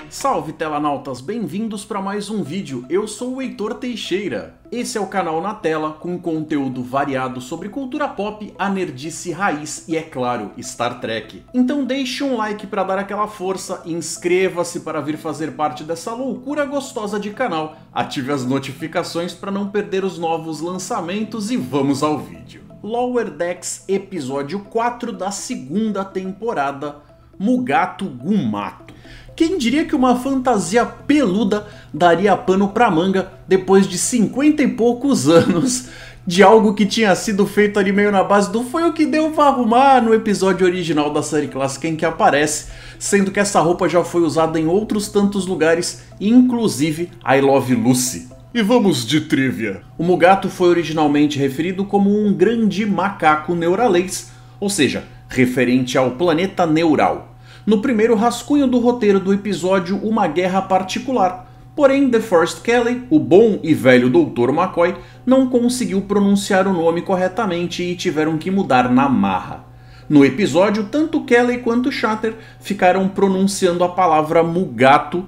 Salve telanautas, bem-vindos para mais um vídeo. Eu sou o Heitor Teixeira. Esse é o canal Na Tela, com conteúdo variado sobre cultura pop, a nerdice raiz e, é claro, Star Trek. Então deixe um like para dar aquela força, inscreva-se para vir fazer parte dessa loucura gostosa de canal, ative as notificações para não perder os novos lançamentos e vamos ao vídeo. Lower Decks, episódio 4 da segunda temporada, Mugato Gumato. Quem diria que uma fantasia peluda daria pano pra manga depois de 50 e poucos anos de algo que tinha sido feito ali meio na base do foi o que deu pra arrumar no episódio original da série clássica em que aparece, sendo que essa roupa já foi usada em outros tantos lugares, inclusive I Love Lucy. E vamos de trivia. O Mugato foi originalmente referido como um grande macaco neuralês, ou seja, referente ao planeta neural, no primeiro rascunho do roteiro do episódio Uma Guerra Particular. Porém, DeForest Kelley, o bom e velho Dr. McCoy, não conseguiu pronunciar o nome corretamente e tiveram que mudar na marra. No episódio, tanto Kelley quanto Shatter ficaram pronunciando a palavra Mugato,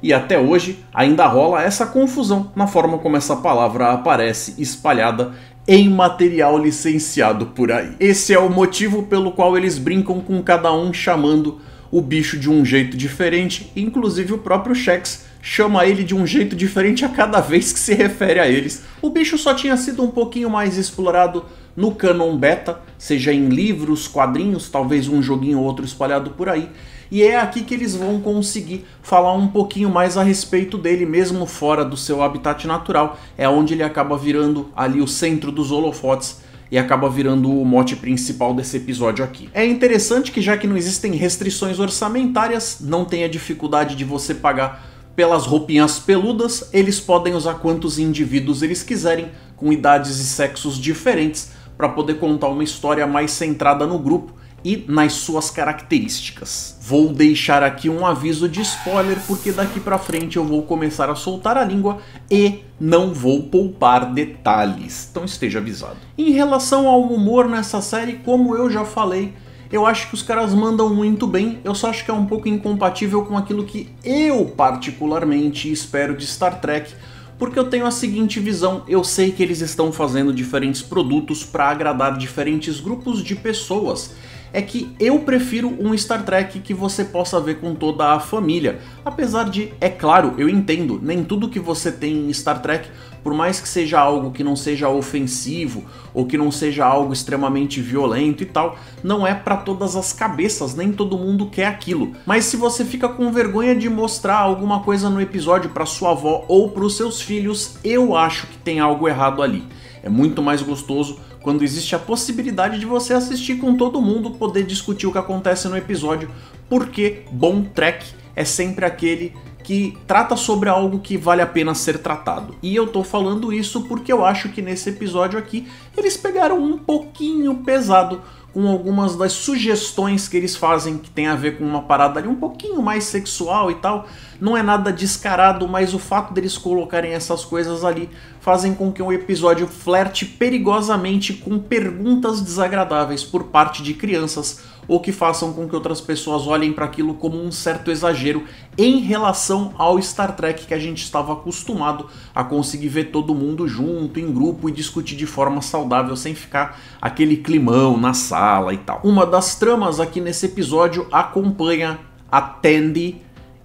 e até hoje ainda rola essa confusão na forma como essa palavra aparece espalhada em material licenciado por aí. Esse é o motivo pelo qual eles brincam com cada um chamando o bicho de um jeito diferente, inclusive o próprio Shax chama ele de um jeito diferente a cada vez que se refere a eles. O bicho só tinha sido um pouquinho mais explorado no canon beta, seja em livros, quadrinhos, talvez um joguinho ou outro espalhado por aí, e é aqui que eles vão conseguir falar um pouquinho mais a respeito dele, mesmo fora do seu habitat natural. É onde ele acaba virando ali o centro dos holofotes e acaba virando o mote principal desse episódio aqui. É interessante que, já que não existem restrições orçamentárias, não tem a dificuldade de você pagar pelas roupinhas peludas, eles podem usar quantos indivíduos eles quiserem, com idades e sexos diferentes, para poder contar uma história mais centrada no grupo e nas suas características. Vou deixar aqui um aviso de spoiler, porque daqui pra frente eu vou começar a soltar a língua e não vou poupar detalhes, então esteja avisado. Em relação ao humor nessa série, como eu já falei, eu acho que os caras mandam muito bem, eu só acho que é um pouco incompatível com aquilo que eu particularmente espero de Star Trek, porque eu tenho a seguinte visão: eu sei que eles estão fazendo diferentes produtos para agradar diferentes grupos de pessoas. É que eu prefiro um Star Trek que você possa ver com toda a família. Apesar de, é claro, eu entendo, nem tudo que você tem em Star Trek, por mais que seja algo que não seja ofensivo, ou que não seja algo extremamente violento e tal, não é para todas as cabeças, nem todo mundo quer aquilo. Mas se você fica com vergonha de mostrar alguma coisa no episódio para sua avó ou para os seus filhos, eu acho que tem algo errado ali. É muito mais gostoso quando existe a possibilidade de você assistir com todo mundo, poder discutir o que acontece no episódio, porque bom Trek é sempre aquele que trata sobre algo que vale a pena ser tratado. E eu tô falando isso porque eu acho que nesse episódio aqui eles pegaram um pouquinho pesado com algumas das sugestões que eles fazem, que tem a ver com uma parada ali um pouquinho mais sexual e tal. Não é nada descarado, mas o fato deles colocarem essas coisas ali fazem com que o episódio flerte perigosamente com perguntas desagradáveis por parte de crianças, ou que façam com que outras pessoas olhem para aquilo como um certo exagero em relação ao Star Trek que a gente estava acostumado a conseguir ver todo mundo junto, em grupo, e discutir de forma saudável, sem ficar aquele climão na sala e tal. Uma das tramas aqui nesse episódio acompanha a Tandy,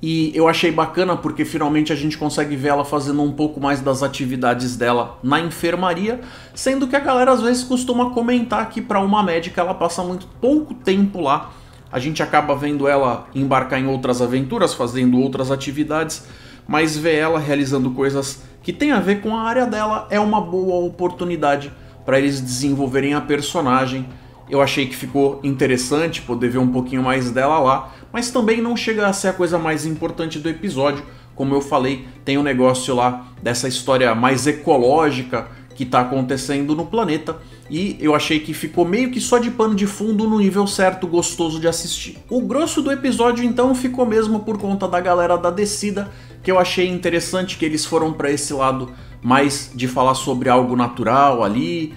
e eu achei bacana porque finalmente a gente consegue ver ela fazendo um pouco mais das atividades dela na enfermaria, sendo que a galera às vezes costuma comentar que para uma médica ela passa muito pouco tempo lá. A gente acaba vendo ela embarcar em outras aventuras, fazendo outras atividades, mas ver ela realizando coisas que tem a ver com a área dela é uma boa oportunidade para eles desenvolverem a personagem. Eu achei que ficou interessante poder ver um pouquinho mais dela lá, mas também não chega a ser a coisa mais importante do episódio. Como eu falei, tem um negócio lá dessa história mais ecológica que está acontecendo no planeta, e eu achei que ficou meio que só de pano de fundo no nível certo, gostoso de assistir. O grosso do episódio então ficou mesmo por conta da galera da descida, que eu achei interessante que eles foram para esse lado mais de falar sobre algo natural ali,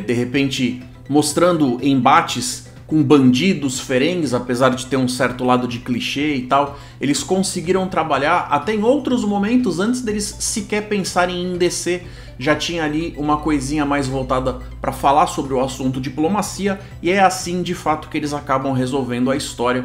de repente mostrando embates com bandidos ferengues, apesar de ter um certo lado de clichê e tal. Eles conseguiram trabalhar até em outros momentos, antes deles sequer pensarem em descer, já tinha ali uma coisinha mais voltada para falar sobre o assunto diplomacia, e é assim de fato que eles acabam resolvendo a história.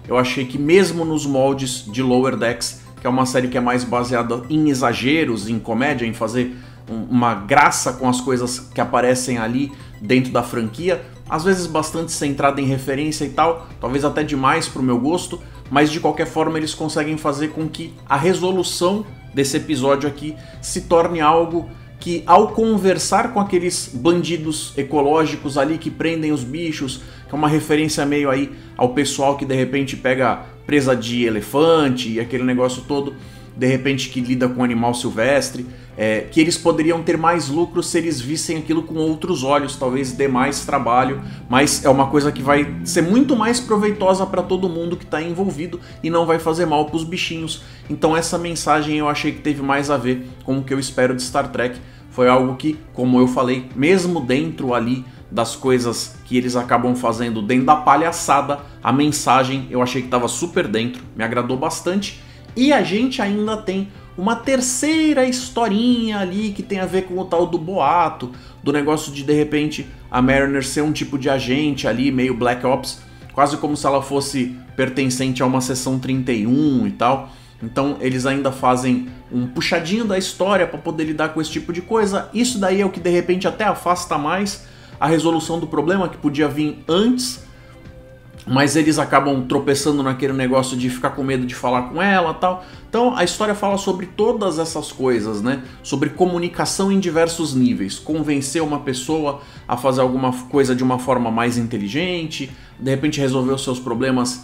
Eu achei que mesmo nos moldes de Lower Decks, que é uma série que é mais baseada em exageros, em comédia, em fazer uma graça com as coisas que aparecem ali dentro da franquia, às vezes bastante centrada em referência e tal, talvez até demais pro meu gosto, mas de qualquer forma eles conseguem fazer com que a resolução desse episódio aqui se torne algo que, ao conversar com aqueles bandidos ecológicos ali que prendem os bichos, que é uma referência meio aí ao pessoal que de repente pega presa de elefante e aquele negócio todo, de repente que lida com animal silvestre, que eles poderiam ter mais lucro se eles vissem aquilo com outros olhos, talvez dê mais trabalho, mas é uma coisa que vai ser muito mais proveitosa para todo mundo que está envolvido e não vai fazer mal para os bichinhos. Então essa mensagem eu achei que teve mais a ver com o que eu espero de Star Trek. Foi algo que, como eu falei, mesmo dentro ali das coisas que eles acabam fazendo dentro da palhaçada, a mensagem eu achei que estava super dentro, me agradou bastante. E a gente ainda tem uma terceira historinha ali que tem a ver com o tal do boato, do negócio de repente a Mariner ser um tipo de agente ali, meio Black Ops, quase como se ela fosse pertencente a uma seção 31 e tal. Então eles ainda fazem um puxadinho da história para poder lidar com esse tipo de coisa. Isso daí é o que de repente até afasta mais a resolução do problema que podia vir antes, mas eles acabam tropeçando naquele negócio de ficar com medo de falar com ela e tal. Então a história fala sobre todas essas coisas, né? Sobre comunicação em diversos níveis, convencer uma pessoa a fazer alguma coisa de uma forma mais inteligente, de repente resolver os seus problemas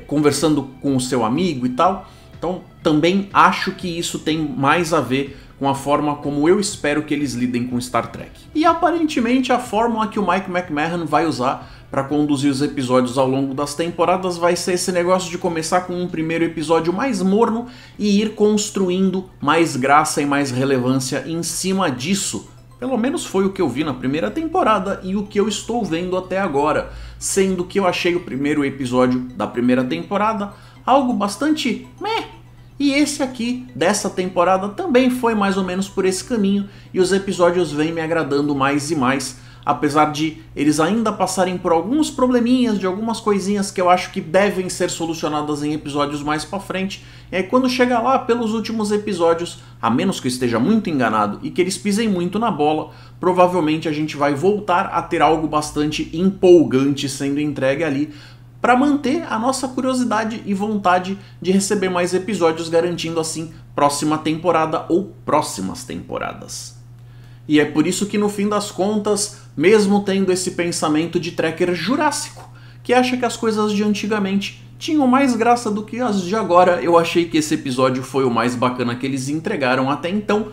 conversando com o seu amigo e tal. Então também acho que isso tem mais a ver com a forma como eu espero que eles lidem com Star Trek. E aparentemente a fórmula que o Mike McMahan vai usar para conduzir os episódios ao longo das temporadas vai ser esse negócio de começar com um primeiro episódio mais morno e ir construindo mais graça e mais relevância em cima disso. Pelo menos foi o que eu vi na primeira temporada e o que eu estou vendo até agora, sendo que eu achei o primeiro episódio da primeira temporada algo bastante meh. E esse aqui, dessa temporada, também foi mais ou menos por esse caminho, e os episódios vêm me agradando mais e mais, apesar de eles ainda passarem por alguns probleminhas, de algumas coisinhas que eu acho que devem ser solucionadas em episódios mais pra frente. E aí quando chega lá pelos últimos episódios, a menos que eu esteja muito enganado e que eles pisem muito na bola, provavelmente a gente vai voltar a ter algo bastante empolgante sendo entregue ali, para manter a nossa curiosidade e vontade de receber mais episódios, garantindo assim próxima temporada ou próximas temporadas. E é por isso que no fim das contas, mesmo tendo esse pensamento de trekker jurássico, que acha que as coisas de antigamente tinham mais graça do que as de agora, eu achei que esse episódio foi o mais bacana que eles entregaram até então.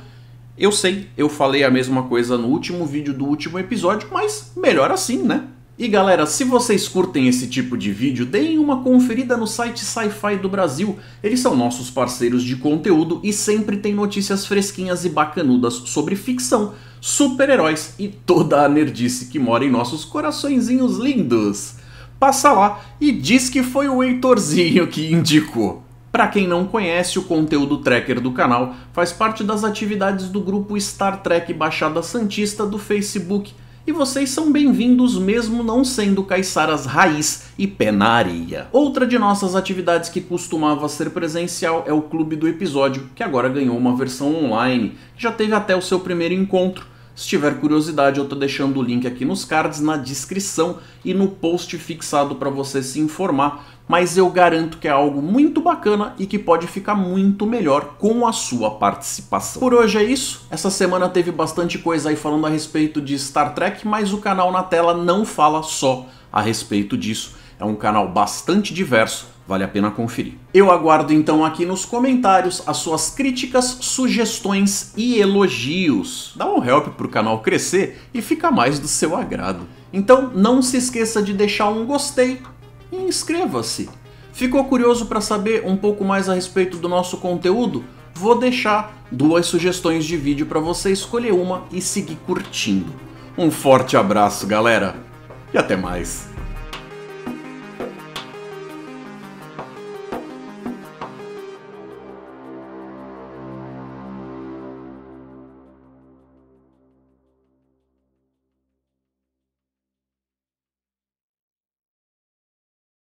Eu sei, eu falei a mesma coisa no último vídeo do último episódio, mas melhor assim, né? E galera, se vocês curtem esse tipo de vídeo, deem uma conferida no site Sci-Fi do Brasil. Eles são nossos parceiros de conteúdo e sempre tem notícias fresquinhas e bacanudas sobre ficção, super-heróis e toda a nerdice que mora em nossos coraçõezinhos lindos. Passa lá e diz que foi o Heitorzinho que indicou. Para quem não conhece, o conteúdo Trekker do canal faz parte das atividades do grupo Star Trek Baixada Santista do Facebook. E vocês são bem-vindos mesmo não sendo caiçaras raiz e pé na areia. Outra de nossas atividades que costumava ser presencial é o Clube do Episódio, que agora ganhou uma versão online, que já teve até o seu primeiro encontro. Se tiver curiosidade, eu tô deixando o link aqui nos cards, na descrição e no post fixado para você se informar, mas eu garanto que é algo muito bacana e que pode ficar muito melhor com a sua participação. Por hoje é isso, essa semana teve bastante coisa aí falando a respeito de Star Trek, mas o canal Na Tela não fala só a respeito disso, é um canal bastante diverso. Vale a pena conferir. Eu aguardo então aqui nos comentários as suas críticas, sugestões e elogios. Dá um help pro canal crescer e fica mais do seu agrado. Então não se esqueça de deixar um gostei e inscreva-se. Ficou curioso para saber um pouco mais a respeito do nosso conteúdo? Vou deixar 2 sugestões de vídeo para você escolher uma e seguir curtindo. Um forte abraço, galera, e até mais.